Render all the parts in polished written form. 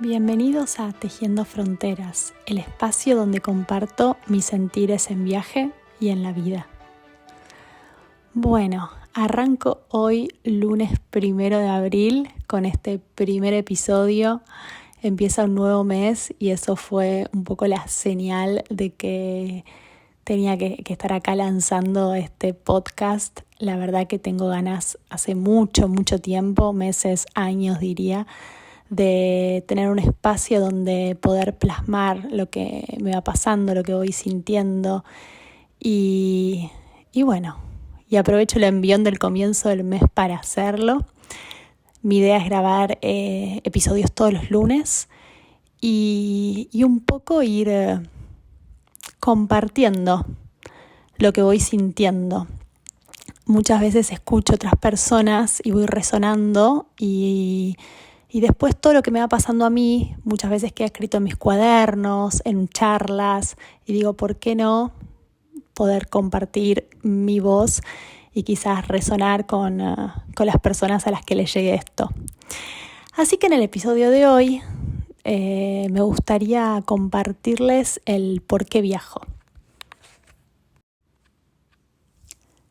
Bienvenidos a Tejiendo Fronteras, el espacio donde comparto mis sentires en viaje y en la vida. Bueno, arranco hoy lunes 1 de abril con este primer episodio. Empieza un nuevo mes y eso fue un poco la señal de que tenía que estar acá lanzando este podcast. La verdad que tengo ganas hace mucho tiempo, meses, años diría, de tener un espacio donde poder plasmar lo que me va pasando, lo que voy sintiendo y bueno, y aprovecho el envión del comienzo del mes para hacerlo. Mi idea es grabar episodios todos los lunes y un poco ir compartiendo lo que voy sintiendo. Muchas veces escucho a otras personas y voy resonando y después todo lo que me va pasando a mí, muchas veces queda escrito en mis cuadernos, en charlas, y digo, ¿por qué no poder compartir mi voz y quizás resonar con las personas a las que les llegue esto? Así que en el episodio de hoy me gustaría compartirles el por qué viajo.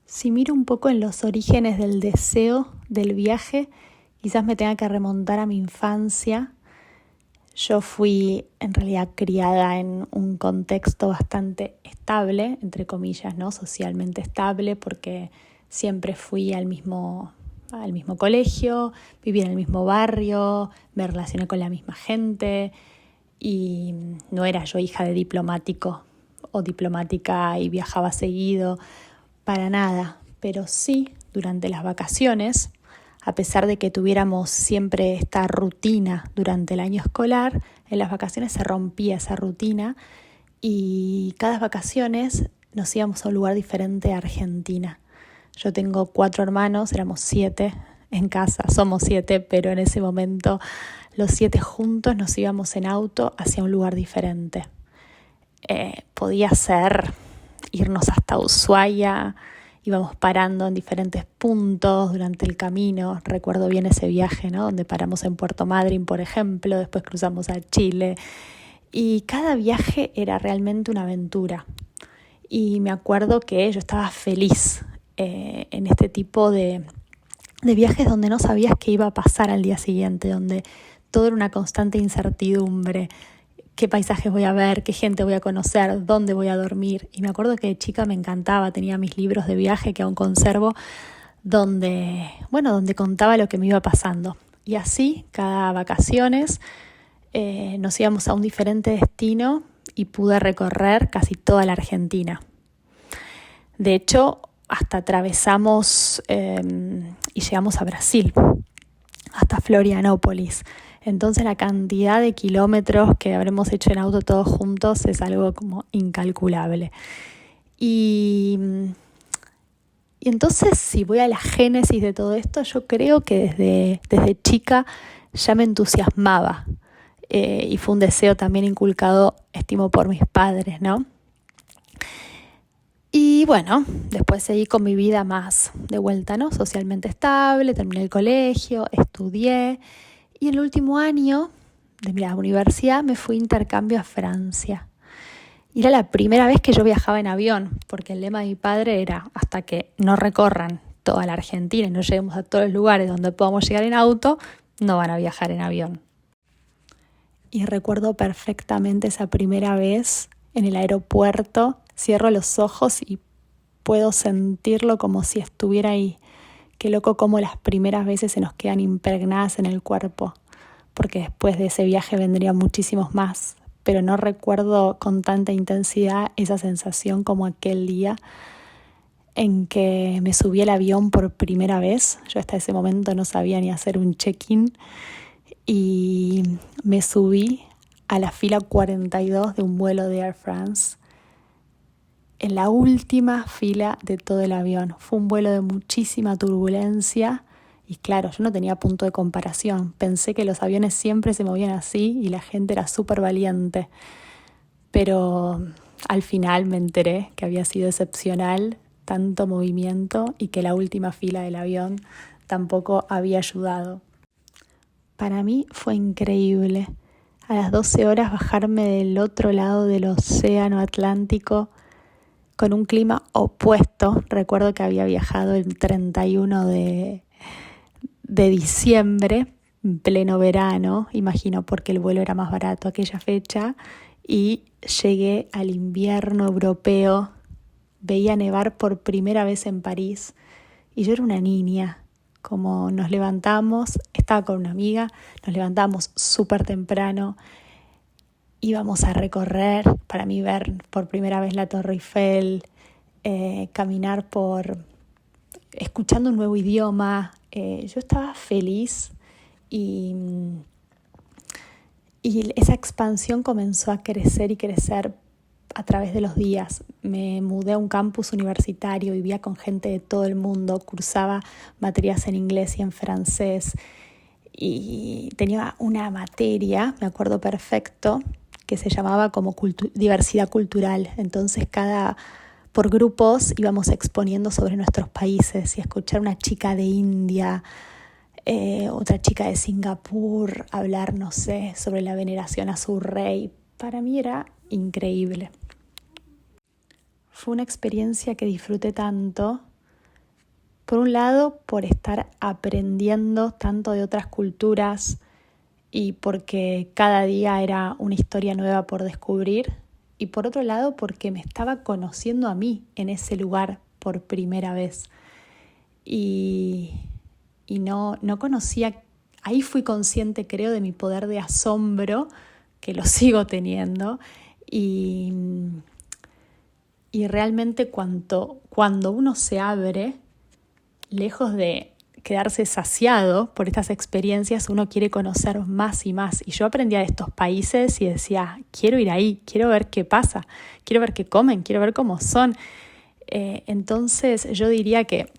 Si miro un poco en los orígenes del deseo del viaje, quizás me tenga que remontar a mi infancia. Yo fui en realidad criada en un contexto bastante estable, entre comillas, ¿no? Socialmente estable, porque siempre fui al mismo colegio, viví en el mismo barrio, me relacioné con la misma gente y no era yo hija de diplomático o diplomática y viajaba seguido, para nada. Pero sí, durante las vacaciones, a pesar de que tuviéramos siempre esta rutina durante el año escolar, en las vacaciones se rompía esa rutina y cada vacaciones nos íbamos a un lugar diferente de Argentina. Yo tengo 4 hermanos, éramos 7 en casa, somos 7, pero en ese momento los 7 juntos nos íbamos en auto hacia un lugar diferente. Podía ser irnos hasta Ushuaia. Íbamos parando en diferentes puntos durante el camino. Recuerdo bien ese viaje, ¿no? Donde paramos en Puerto Madryn, por ejemplo, después cruzamos a Chile. Y cada viaje era realmente una aventura. Y me acuerdo que yo estaba feliz en este tipo de viajes donde no sabías qué iba a pasar al día siguiente, donde todo era una constante incertidumbre. Qué paisajes voy a ver, qué gente voy a conocer, dónde voy a dormir. Y me acuerdo que de chica me encantaba, tenía mis libros de viaje que aún conservo, donde contaba lo que me iba pasando. Y así, cada vacaciones, nos íbamos a un diferente destino y pude recorrer casi toda la Argentina. De hecho, hasta atravesamos y llegamos a Brasil, hasta Florianópolis. Entonces la cantidad de kilómetros que habremos hecho en auto todos juntos es algo como incalculable. Y entonces, si voy a la génesis de todo esto, yo creo que desde chica ya me entusiasmaba. Y fue un deseo también inculcado, estimo, por mis padres, ¿no? Y bueno, después seguí con mi vida más de vuelta, ¿no? Socialmente estable, terminé el colegio, estudié. Y el último año de mi universidad me fui a intercambio a Francia. Y era la primera vez que yo viajaba en avión, porque el lema de mi padre era hasta que no recorran toda la Argentina y no lleguemos a todos los lugares donde podamos llegar en auto, no van a viajar en avión. Y recuerdo perfectamente esa primera vez en el aeropuerto, cierro los ojos y puedo sentirlo como si estuviera ahí. Qué loco cómo las primeras veces se nos quedan impregnadas en el cuerpo, porque después de ese viaje vendrían muchísimos más, pero no recuerdo con tanta intensidad esa sensación como aquel día en que me subí al avión por primera vez. Yo hasta ese momento no sabía ni hacer un check-in y me subí a la fila 42 de un vuelo de Air France, en la última fila de todo el avión. Fue un vuelo de muchísima turbulencia y claro, yo no tenía punto de comparación. Pensé que los aviones siempre se movían así y la gente era súper valiente. Pero al final me enteré que había sido excepcional tanto movimiento y que la última fila del avión tampoco había ayudado. Para mí fue increíble. a las 12 horas bajarme del otro lado del océano Atlántico con un clima opuesto. Recuerdo que había viajado el 31 de diciembre, en pleno verano, imagino porque el vuelo era más barato aquella fecha, y llegué al invierno europeo. Veía nevar por primera vez en París y yo era una niña. Como nos levantamos, estaba con una amiga, nos levantamos súper temprano, íbamos a recorrer, para mí ver por primera vez la Torre Eiffel, caminar escuchando un nuevo idioma. Yo estaba feliz y esa expansión comenzó a crecer y crecer a través de los días. Me mudé a un campus universitario, vivía con gente de todo el mundo, cursaba materias en inglés y en francés y tenía una materia, me acuerdo perfecto, que se llamaba como diversidad cultural. Entonces por grupos íbamos exponiendo sobre nuestros países y escuchar a una chica de India, otra chica de Singapur hablar, no sé, sobre la veneración a su rey. Para mí era increíble. Fue una experiencia que disfruté tanto, por un lado por estar aprendiendo tanto de otras culturas y porque cada día era una historia nueva por descubrir, y por otro lado porque me estaba conociendo a mí en ese lugar por primera vez y no conocía. Ahí fui consciente, creo, de mi poder de asombro, que lo sigo teniendo, y realmente cuando uno se abre, lejos de quedarse saciado por estas experiencias, uno quiere conocer más y más. Y yo aprendía de estos países y decía, quiero ir ahí, quiero ver qué pasa, quiero ver qué comen, quiero ver cómo son. Entonces yo diría que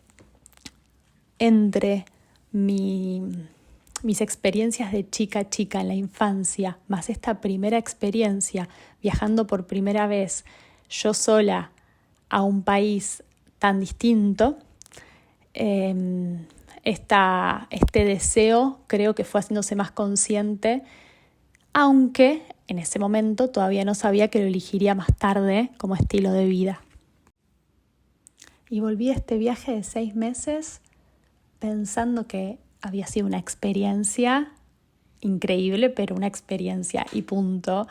entre mis experiencias de chica en la infancia, más esta primera experiencia viajando por primera vez yo sola a un país tan distinto, este deseo creo que fue haciéndose más consciente, aunque en ese momento todavía no sabía que lo elegiría más tarde como estilo de vida. Y volví a este viaje de 6 meses pensando que había sido una experiencia increíble, pero una experiencia y punto.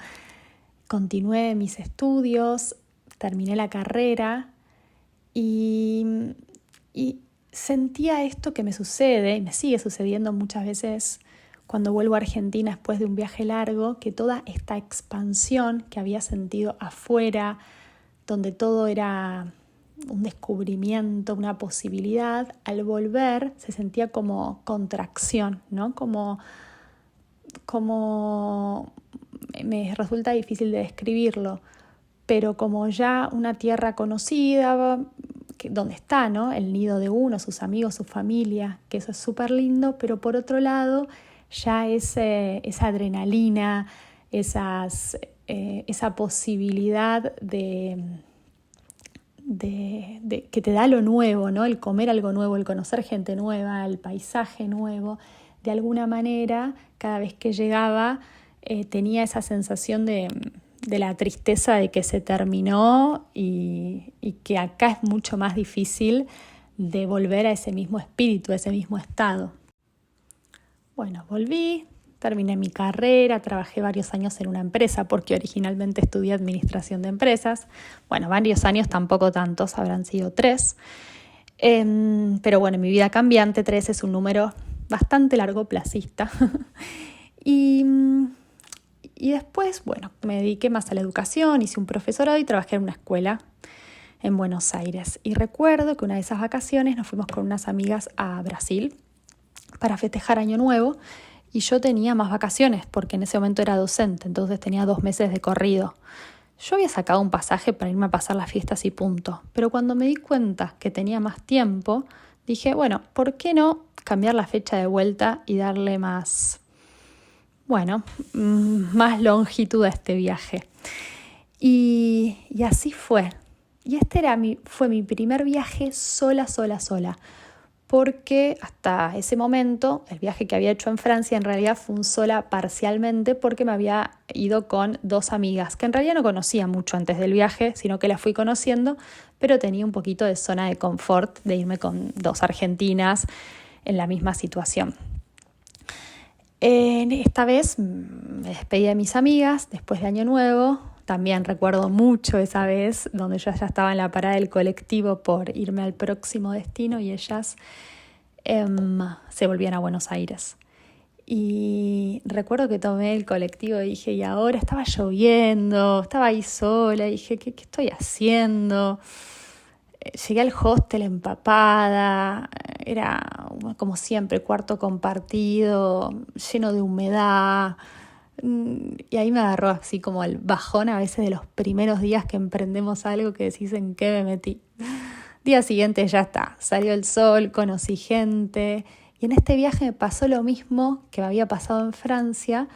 Continué mis estudios, terminé la carrera y sentía esto que me sucede y me sigue sucediendo muchas veces cuando vuelvo a Argentina después de un viaje largo, que toda esta expansión que había sentido afuera, donde todo era un descubrimiento, una posibilidad, al volver se sentía como contracción, ¿no? Como me resulta difícil de describirlo, pero como ya una tierra conocida, donde está, ¿no? El nido de uno, sus amigos, su familia, que eso es súper lindo, pero por otro lado ya esa adrenalina, esa posibilidad de que te da lo nuevo, ¿no? El comer algo nuevo, el conocer gente nueva, el paisaje nuevo. De alguna manera, cada vez que llegaba, tenía esa sensación de la tristeza de que se terminó y que acá es mucho más difícil de volver a ese mismo espíritu, a ese mismo estado. Bueno, volví, terminé mi carrera, trabajé varios años en una empresa porque originalmente estudié administración de empresas. Bueno, varios años, tampoco tantos, habrán sido 3. Pero bueno, en mi vida cambiante, 3 es un número bastante largoplacista. Y después, bueno, me dediqué más a la educación, hice un profesorado y trabajé en una escuela en Buenos Aires. Y recuerdo que una de esas vacaciones nos fuimos con unas amigas a Brasil para festejar Año Nuevo y yo tenía más vacaciones porque en ese momento era docente, entonces tenía 2 meses de corrido. Yo había sacado un pasaje para irme a pasar las fiestas y punto, pero cuando me di cuenta que tenía más tiempo, dije, bueno, ¿por qué no cambiar la fecha de vuelta y darle más longitud a este viaje? Y así fue. Y este fue mi primer viaje sola. porque hasta ese momento el viaje que había hecho en Francia en realidad fue un sola parcialmente porque me había ido con 2 amigas que en realidad no conocía mucho antes del viaje, sino que las fui conociendo, pero tenía un poquito de zona de confort de irme con 2 argentinas en la misma situación. Esta vez me despedí de mis amigas después de Año Nuevo. También recuerdo mucho esa vez donde yo ya estaba en la parada del colectivo por irme al próximo destino y ellas se volvían a Buenos Aires. Y recuerdo que tomé el colectivo y dije, y ahora estaba lloviendo, estaba ahí sola, y dije, ¿qué estoy haciendo? Llegué al hostel empapada, era como siempre, cuarto compartido, lleno de humedad. Y ahí me agarró así como el bajón a veces de los primeros días que emprendemos algo que decís en qué me metí. Día siguiente ya está, salió el sol, conocí gente y en este viaje me pasó lo mismo que me había pasado en Francia,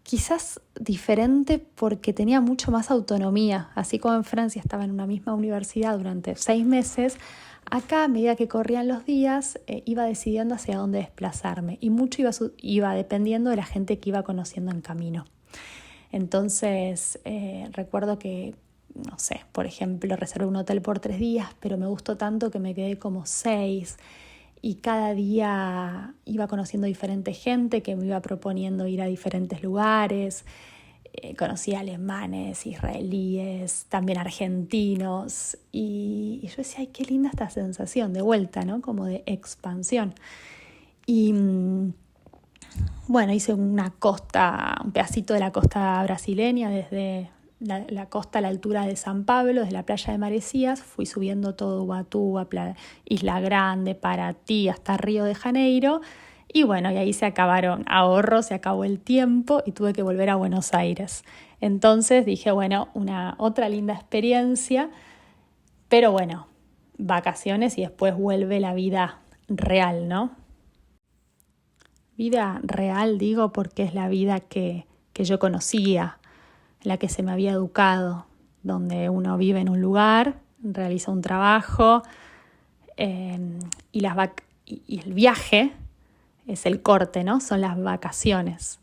quizás diferente porque tenía mucho más autonomía, así como en Francia estaba en una misma universidad durante 6 meses, acá a medida que corrían los días iba decidiendo hacia dónde desplazarme y mucho iba dependiendo de la gente que iba conociendo en camino. Entonces recuerdo que, no sé, por ejemplo, reservé un hotel por 3 días, pero me gustó tanto que me quedé como 6 y cada día iba conociendo diferente gente que me iba proponiendo ir a diferentes lugares. Conocí alemanes, israelíes, también argentinos y yo decía, ay, qué linda esta sensación de vuelta, ¿no? Como de expansión. Y bueno, hice un pedacito de la costa brasileña desde la costa a la altura de San Pablo, desde la playa de Maresias, fui subiendo todo Ubatuba, Isla Grande, Paraty, hasta Río de Janeiro. Y bueno, y ahí se acabaron ahorros, se acabó el tiempo y tuve que volver a Buenos Aires. Entonces dije, bueno, otra linda experiencia, pero bueno, vacaciones y después vuelve la vida real, ¿no? Vida real digo porque es la vida que yo conocía, la que se me había educado, donde uno vive en un lugar, realiza un trabajo y el viaje es el corte, ¿no? Son las vacaciones.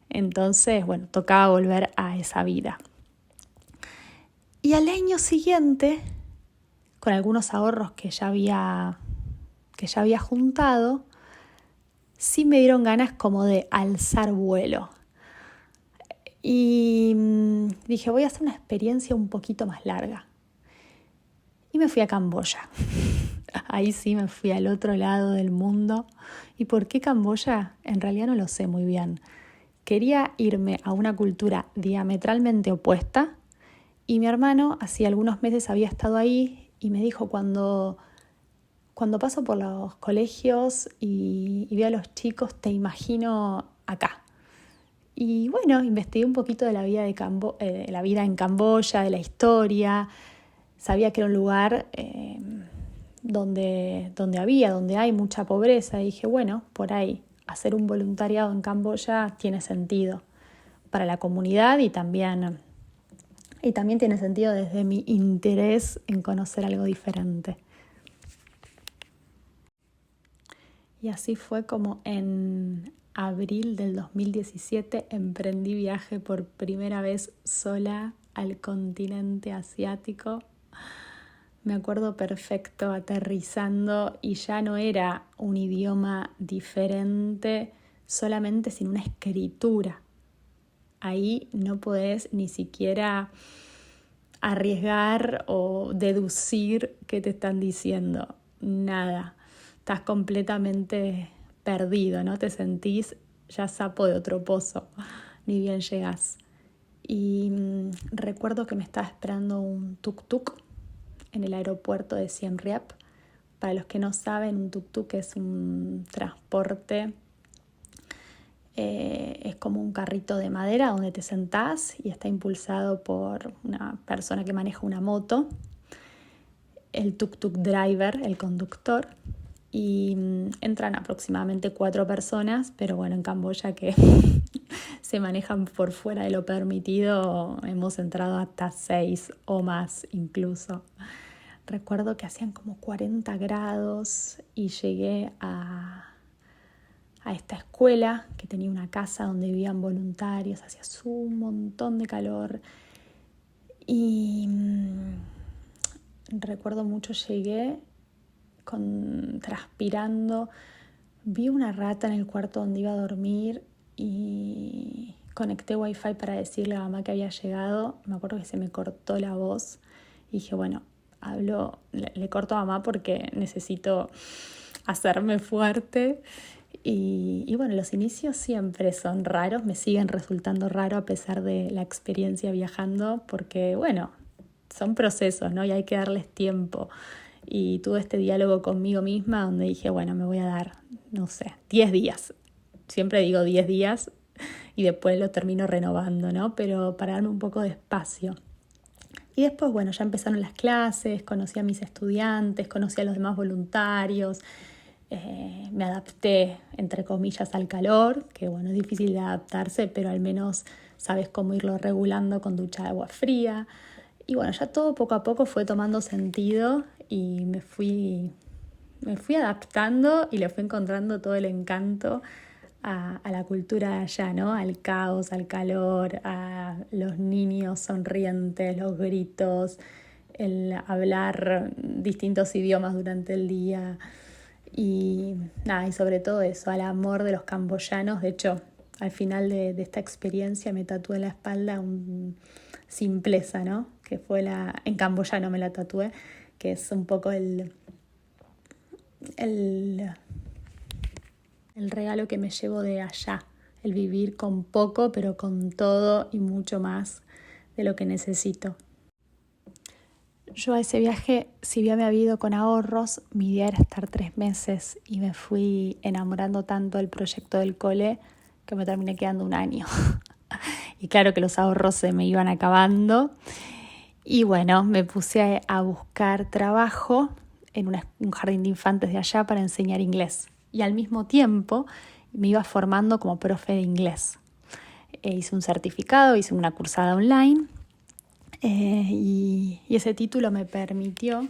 Entonces, bueno, tocaba volver a esa vida. Y al año siguiente, con algunos ahorros que ya había juntado, sí me dieron ganas como de alzar vuelo. Y dije, voy a hacer una experiencia un poquito más larga. Y me fui a Camboya. Ahí sí me fui al otro lado del mundo. ¿Y por qué Camboya? En realidad no lo sé muy bien. Quería irme a una cultura diametralmente opuesta. Y mi hermano hacía algunos meses había estado ahí y me dijo, cuando paso por los colegios y veo a los chicos, te imagino acá. Y bueno, investigué un poquito de la vida la vida en Camboya, de la historia. Sabía que era un lugar donde hay mucha pobreza. Y dije, bueno, por ahí, hacer un voluntariado en Camboya tiene sentido para la comunidad y también tiene sentido desde mi interés en conocer algo diferente. Y así fue como en abril del 2017 emprendí viaje por primera vez sola al continente asiático. Me acuerdo perfecto aterrizando y ya no era un idioma diferente solamente sin una escritura. Ahí no podés ni siquiera arriesgar o deducir qué te están diciendo. Nada. Estás completamente perdido, ¿no? Te sentís ya sapo de otro pozo, ni bien llegás. Y recuerdo que me estaba esperando un tuk-tuk en el aeropuerto de Siem Reap. Para los que no saben, un tuk-tuk es un transporte, es como un carrito de madera donde te sentás y está impulsado por una persona que maneja una moto, el tuk-tuk driver, el conductor. Y entran aproximadamente 4 personas, pero bueno, en Camboya que se manejan por fuera de lo permitido, hemos entrado hasta 6 o más incluso. recuerdo que hacían como 40 grados y llegué a esta escuela que tenía una casa donde vivían voluntarios, hacía un montón de calor y recuerdo mucho, llegué transpirando, vi una rata en el cuarto donde iba a dormir y conecté wifi para decirle a mamá que había llegado. Me acuerdo que se me cortó la voz y dije, bueno, le corto a mamá porque necesito hacerme fuerte. Y bueno, los inicios siempre son raros, me siguen resultando raros a pesar de la experiencia viajando, porque bueno, son procesos, ¿no? Y hay que darles tiempo. Y tuve este diálogo conmigo misma donde dije, bueno, me voy a dar, no sé, 10 días. Siempre digo 10 días y después lo termino renovando, ¿no? Pero para darme un poco de espacio. Y después, bueno, ya empezaron las clases, conocí a mis estudiantes, conocí a los demás voluntarios, me adapté, entre comillas, al calor, que bueno, es difícil de adaptarse, pero al menos sabes cómo irlo regulando con ducha de agua fría. Y bueno, ya todo poco a poco fue tomando sentido y me fui adaptando y le fui encontrando todo el encanto a la cultura de allá, ¿no? Al caos, al calor, a los niños sonrientes, los gritos, el hablar distintos idiomas durante el día y nada, y sobre todo eso, al amor de los camboyanos. De hecho, al final de esta experiencia me tatué en la espalda un simpleza, ¿no? Que fue en camboyano me la tatué, que es un poco el regalo que me llevo de allá, el vivir con poco, pero con todo y mucho más de lo que necesito. Yo a ese viaje, si bien me había ido con ahorros, mi idea era estar 3 meses y me fui enamorando tanto del proyecto del cole que me terminé quedando 1 año. Y claro que los ahorros se me iban acabando. Y bueno, me puse a buscar trabajo en un jardín de infantes de allá para enseñar inglés. Y al mismo tiempo me iba formando como profe de inglés. Hice un certificado, hice una cursada online y ese título me permitió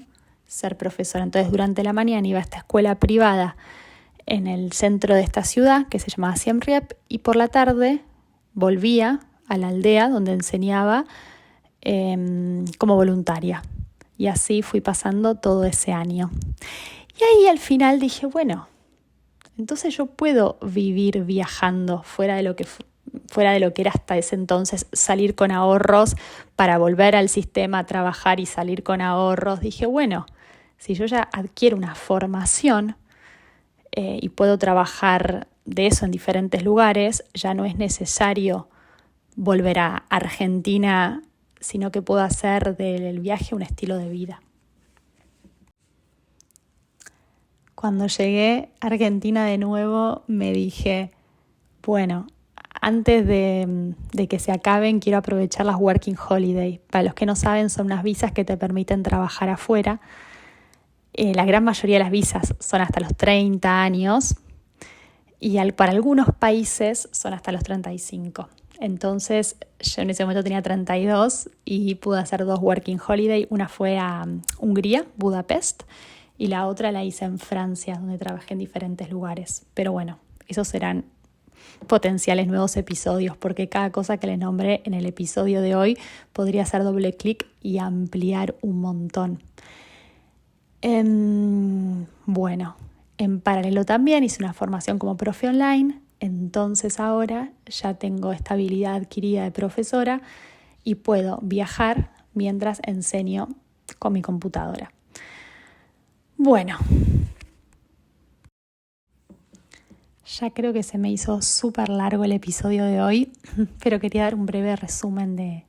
ser profesora. Entonces durante la mañana iba a esta escuela privada en el centro de esta ciudad que se llamaba Siem Reap y por la tarde volvía a la aldea donde enseñaba como voluntaria. Y así fui pasando todo ese año. Y ahí al final dije, bueno, entonces yo puedo vivir viajando fuera de lo que era hasta ese entonces, salir con ahorros para volver al sistema a trabajar y salir con ahorros. Dije, bueno, si yo ya adquiero una formación y puedo trabajar de eso en diferentes lugares, ya no es necesario volver a Argentina, sino que puedo hacer del viaje un estilo de vida. Cuando llegué a Argentina de nuevo, me dije, bueno, antes de que se acaben, quiero aprovechar las Working Holiday. Para los que no saben, son unas visas que te permiten trabajar afuera. La gran mayoría de las visas son hasta los 30 años y para algunos países son hasta los 35. Entonces, yo en ese momento tenía 32 y pude hacer 2 Working Holiday. Una fue a Hungría, Budapest, y la otra la hice en Francia, donde trabajé en diferentes lugares. Pero bueno, esos serán potenciales nuevos episodios, porque cada cosa que les nombré en el episodio de hoy podría hacer doble clic y ampliar un montón. Bueno, en paralelo también hice una formación como profe online, entonces ahora ya tengo esta habilidad adquirida de profesora y puedo viajar mientras enseño con mi computadora. Bueno, ya creo que se me hizo súper largo el episodio de hoy, pero quería dar un breve resumen de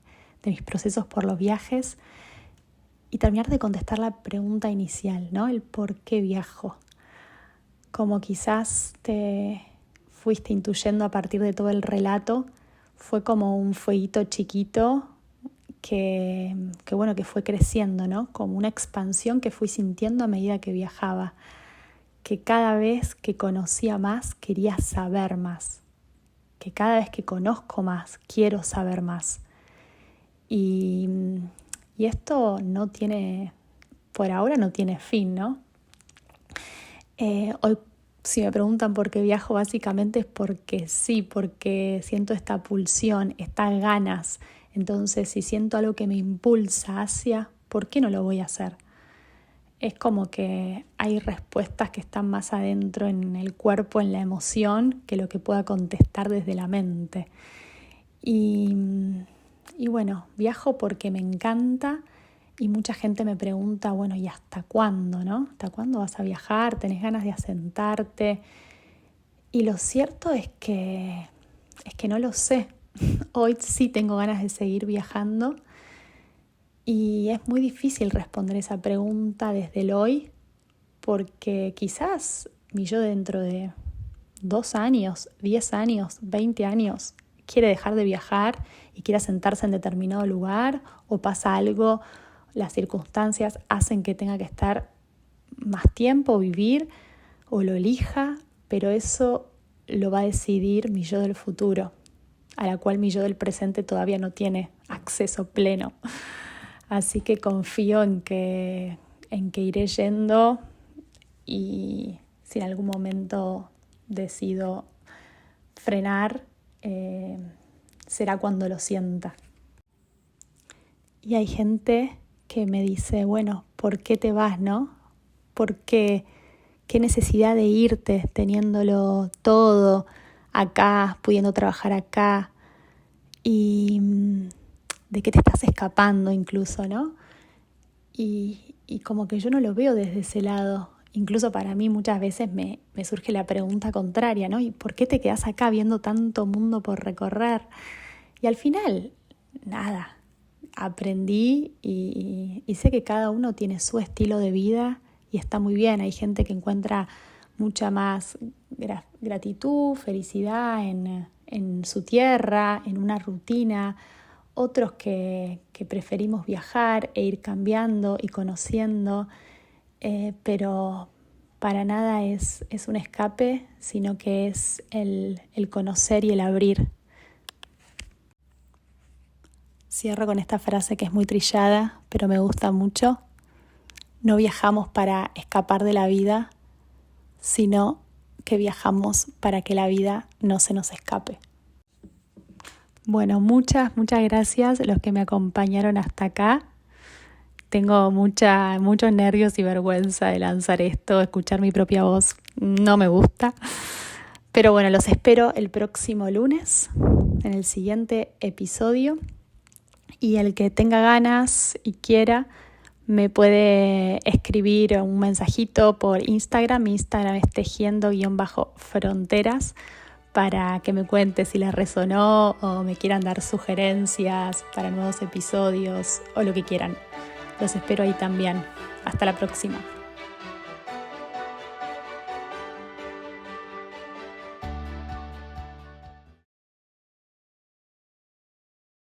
mis procesos por los viajes y terminar de contestar la pregunta inicial, ¿no? El por qué viajo. Como quizás te fuiste intuyendo a partir de todo el relato, fue como un fueguito chiquito que fue creciendo, ¿no? Como una expansión que fui sintiendo a medida que viajaba, que cada vez que conocía más quería saber más, que cada vez que conozco más quiero saber más. Y esto no tiene por ahora no tiene fin, ¿no? Hoy, si me preguntan por qué viajo, básicamente es porque sí, porque siento esta pulsión, estas ganas. Entonces, si siento algo que me impulsa hacia, ¿por qué no lo voy a hacer? Es como que hay respuestas que están más adentro en el cuerpo, en la emoción, que lo que pueda contestar desde la mente. Y bueno, viajo porque me encanta y mucha gente me pregunta, bueno, ¿y hasta cuándo, no? ¿Hasta cuándo vas a viajar? ¿Tenés ganas de asentarte? Y lo cierto es que no lo sé. Hoy sí tengo ganas de seguir viajando y es muy difícil responder esa pregunta desde el hoy porque quizás mi yo dentro de 2 años, 10 años, 20 años quiere dejar de viajar y quiere sentarse en determinado lugar o pasa algo, las circunstancias hacen que tenga que estar más tiempo, vivir o lo elija, pero eso lo va a decidir mi yo del futuro, a la cual mi yo del presente todavía no tiene acceso pleno. Así que confío en que iré yendo y si en algún momento decido frenar, será cuando lo sienta. Y hay gente que me dice, bueno, ¿por qué te vas, no? ¿Por qué? ¿Qué necesidad de irte teniéndolo todo acá, pudiendo trabajar acá? Y de qué te estás escapando incluso, ¿no? Y como que yo no lo veo desde ese lado. Incluso para mí muchas veces me surge la pregunta contraria, ¿no? ¿Y por qué te quedas acá viendo tanto mundo por recorrer? Y al final, nada, aprendí y sé que cada uno tiene su estilo de vida y está muy bien. Hay gente que encuentra mucha más gratitud, felicidad en su tierra, en una rutina. Otros que preferimos viajar e ir cambiando y conociendo, pero para nada es un escape, sino que es el conocer y el abrir. Cierro con esta frase que es muy trillada, pero me gusta mucho. No viajamos para escapar de la vida, sino que viajamos para que la vida no se nos escape. Bueno, muchas gracias a los que me acompañaron hasta acá. Tengo muchos nervios y vergüenza de lanzar esto, escuchar mi propia voz no me gusta. Pero bueno, los espero el próximo lunes en el siguiente episodio. Y el que tenga ganas y quiera me puede escribir un mensajito por Instagram. Mi Instagram es tejiendo_fronteras para que me cuente si les resonó o me quieran dar sugerencias para nuevos episodios o lo que quieran. Los espero ahí también. Hasta la próxima.